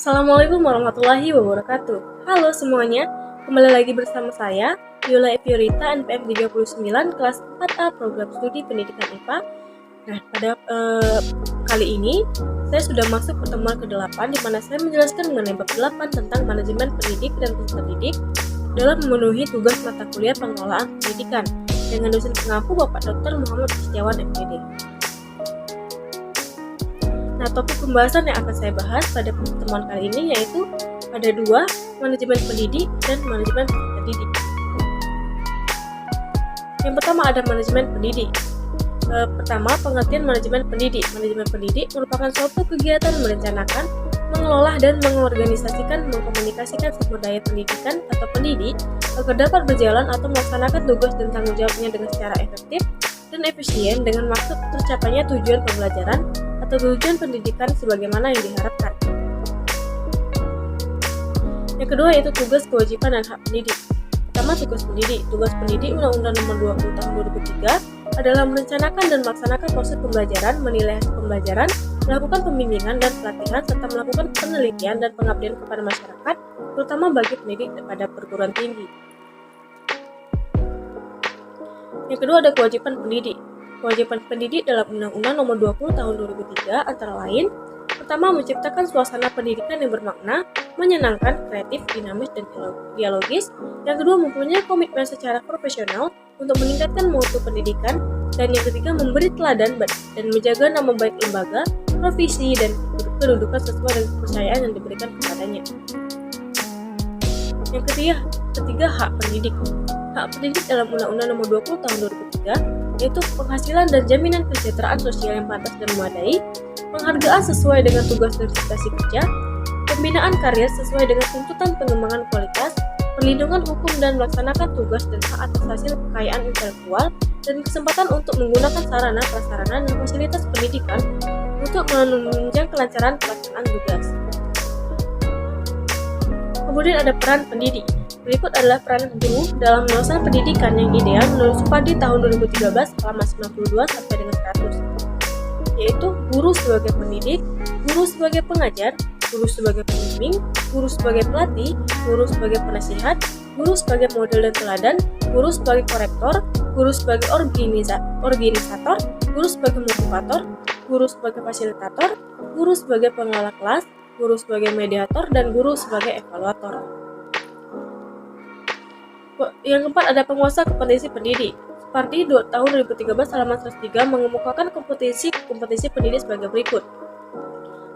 Assalamualaikum warahmatullahi wabarakatuh. Halo semuanya, kembali lagi bersama saya, Yola Eviorita, NPM 39, kelas 4A Program Studi Pendidikan IPA. Nah, pada kali ini, saya sudah masuk pertemuan ke-8 di mana saya menjelaskan mengenai bab 8 tentang manajemen pendidik dan peserta didik dalam memenuhi tugas mata kuliah pengelolaan pendidikan dengan dosen pengampu Bapak Dr. Muhammad Istiawan MPD. Nah, topik pembahasan yang akan saya bahas pada pertemuan kali ini yaitu ada dua, manajemen pendidik dan manajemen peserta didik. Yang pertama ada manajemen pendidik. Pertama, pengertian manajemen pendidik. Manajemen pendidik merupakan suatu kegiatan merencanakan, mengelola dan mengorganisasikan, mengkomunikasikan sumber daya pendidikan atau pendidik agar dapat berjalan atau melaksanakan tugas dan tanggung jawabnya dengan secara efektif dan efisien dengan maksud tercapainya tujuan pembelajaran atau tujuan pendidikan sebagaimana yang diharapkan. Yang kedua yaitu tugas, kewajiban, dan hak pendidik. Pertama, tugas pendidik. Tugas pendidik Undang-Undang Nomor 20 Tahun 2003 adalah merencanakan dan melaksanakan proses pembelajaran, menilai hasil pembelajaran, melakukan pembimbingan dan pelatihan, serta melakukan penelitian dan pengabdian kepada masyarakat, terutama bagi pendidik pada perguruan tinggi. Yang kedua ada kewajiban pendidik. Kewajiban pendidik dalam Undang-Undang Nomor 20 Tahun 2003 antara lain: pertama, menciptakan suasana pendidikan yang bermakna, menyenangkan, kreatif, dinamis, dan dialogis. Yang kedua, mempunyai komitmen secara profesional untuk meningkatkan mutu pendidikan. Dan yang ketiga, memberi teladan dan menjaga nama baik lembaga, profesi, dan kedudukan sesuai dengan kepercayaan yang diberikan kepadanya. Yang ketiga, hak pendidik. Hak pendidik dalam Undang-Undang Nomor 20 Tahun 2003 yaitu penghasilan dan jaminan kesejahteraan sosial yang pantas dan memadai, penghargaan sesuai dengan tugas dan prestasi kerja, pembinaan karir sesuai dengan tuntutan pengembangan kualitas, perlindungan hukum dan melaksanakan tugas dan hak atas hasil kekayaan intelektual, dan kesempatan untuk menggunakan sarana, prasarana, dan fasilitas pendidikan untuk menunjang kelancaran pelaksanaan tugas. Kemudian ada peran pendidik. Berikut adalah peran guru dalam melaksanakan pendidikan yang ideal menurut Supadi tahun 2013 halaman 92 sampai dengan 100, yaitu guru sebagai pendidik, guru sebagai pengajar, guru sebagai pembimbing, guru sebagai pelatih, guru sebagai penasihat, guru sebagai model dan teladan, guru sebagai korektor, guru sebagai organisator, guru sebagai motivator, guru sebagai fasilitator, guru sebagai pengelola kelas, guru sebagai mediator, dan guru sebagai evaluator. Yang keempat ada penguasa kompetensi pendidik. Supadi tahun 2013 halaman 103 mengemukakan kompetensi pendidik sebagai berikut.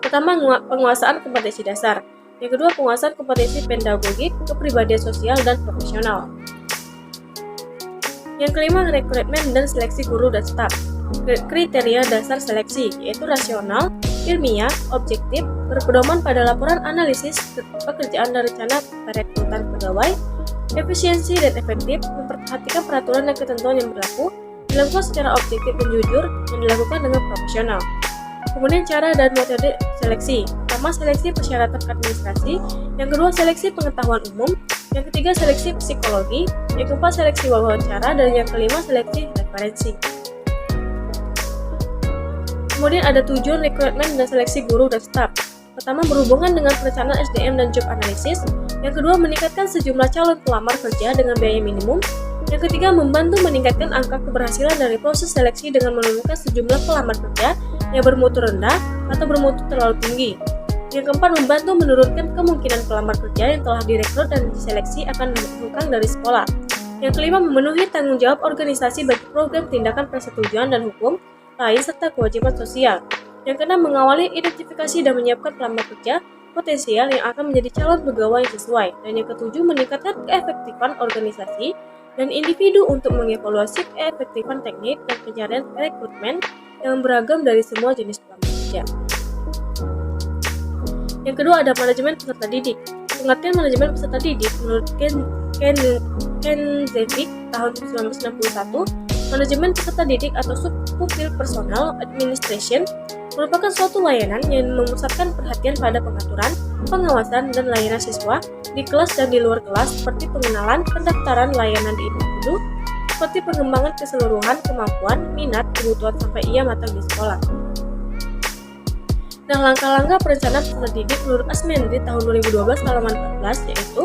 Pertama, penguasaan kompetensi dasar. Yang kedua, penguasaan kompetensi pedagogik, kepribadian sosial, dan profesional. Yang kelima, rekrutmen dan seleksi guru dan staf. Kriteria dasar seleksi yaitu rasional, ilmiah, objektif, berpedoman pada laporan analisis pekerjaan dan rencana perekrutan pegawai, efisiensi dan efektif, memperhatikan peraturan dan ketentuan yang berlaku, dilakukan secara objektif dan jujur, dan dilakukan dengan profesional. Kemudian cara dan metode seleksi. Pertama, seleksi persyaratan administrasi. Yang kedua, seleksi pengetahuan umum. Yang ketiga, seleksi psikologi. Yang keempat, seleksi wawancara. Dan yang kelima, seleksi referensi. Kemudian ada tujuan rekrutmen dan seleksi guru dan staf. Pertama, berhubungan dengan perencanaan SDM dan job analysis. Yang kedua, meningkatkan sejumlah calon pelamar kerja dengan biaya minimum. Yang ketiga, membantu meningkatkan angka keberhasilan dari proses seleksi dengan menurunkan sejumlah pelamar kerja yang bermutu rendah atau bermutu terlalu tinggi. Yang keempat, membantu menurunkan kemungkinan pelamar kerja yang telah direkrut dan diseleksi akan dihengkang dari sekolah. Yang kelima, memenuhi tanggung jawab organisasi bagi program tindakan persetujuan dan hukum lain serta kewajiban sosial. Yang keenam, mengawali identifikasi dan menyiapkan pelamar kerja potensial yang akan menjadi calon pegawai yang sesuai. Dan yang ketujuh, meningkatkan keefektifan organisasi dan individu untuk mengevaluasi keefektifan teknik dan pencarian rekrutmen yang beragam dari semua jenis pelamar kerja. Yang kedua ada manajemen peserta didik. Pengertian manajemen peserta didik menurut Ken Zevic tahun 1961, manajemen peserta didik atau subpupil personal administration merupakan suatu layanan yang memusatkan perhatian pada pengaturan, pengawasan, dan layanan siswa di kelas dan di luar kelas seperti pengenalan, pendaftaran layanan di individu, seperti pengembangan keseluruhan kemampuan, minat, kebutuhan sampai ia matang di sekolah. Nah, langkah-langkah perencanaan peserta didik menurut Asmendri tahun 2012 halaman 14 yaitu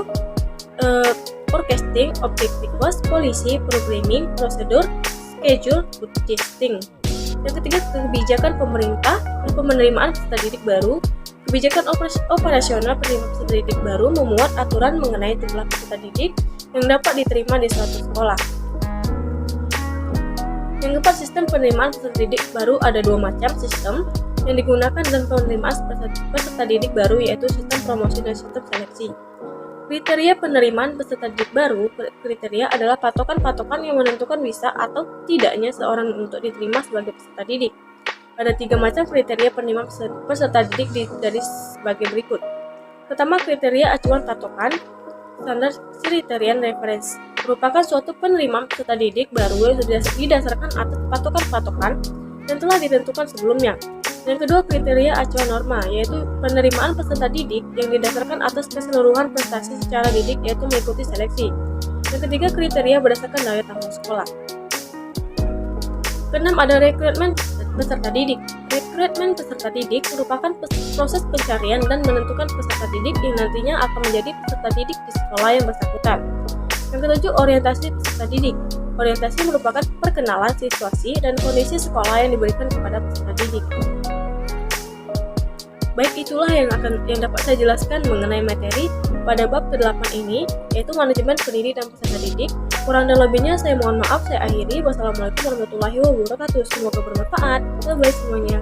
forecasting, objective cost, policy, programming, prosedur, schedule, budgeting. Yang ketiga, kebijakan pemerintah dan penerimaan peserta didik baru. Kebijakan operasional penerimaan peserta didik baru memuat aturan mengenai jumlah peserta didik yang dapat diterima di suatu sekolah. Yang keempat, sistem penerimaan peserta didik baru ada dua macam sistem yang digunakan dalam penerimaan peserta didik baru, yaitu sistem promosi dan sistem seleksi. Kriteria penerimaan peserta didik baru, kriteria adalah patokan-patokan yang menentukan bisa atau tidaknya seorang untuk diterima sebagai peserta didik. Ada 3 macam kriteria penerimaan peserta didik dari sebagai berikut. Pertama, kriteria acuan patokan, standar criterion reference, merupakan suatu penerimaan peserta didik baru yang didasarkan atas patokan-patokan yang telah ditentukan sebelumnya. Yang kedua, kriteria acuan norma, yaitu penerimaan peserta didik yang didasarkan atas keseluruhan prestasi secara didik, yaitu mengikuti seleksi. Yang ketiga, kriteria berdasarkan daya tampung sekolah. Keenam, ada rekrutmen peserta didik. Rekrutmen peserta didik merupakan proses pencarian dan menentukan peserta didik yang nantinya akan menjadi peserta didik di sekolah yang bersangkutan. Yang ketujuh, orientasi peserta didik. Orientasi merupakan perkenalan situasi dan kondisi sekolah yang diberikan kepada peserta didik. Baik, itulah yang dapat saya jelaskan mengenai materi pada bab ke-8 ini, yaitu manajemen pendidik dan peserta didik. Kurang dan lebihnya saya mohon maaf, saya akhiri. Wassalamualaikum warahmatullahi wabarakatuh. Semoga bermanfaat. Bye-bye semuanya.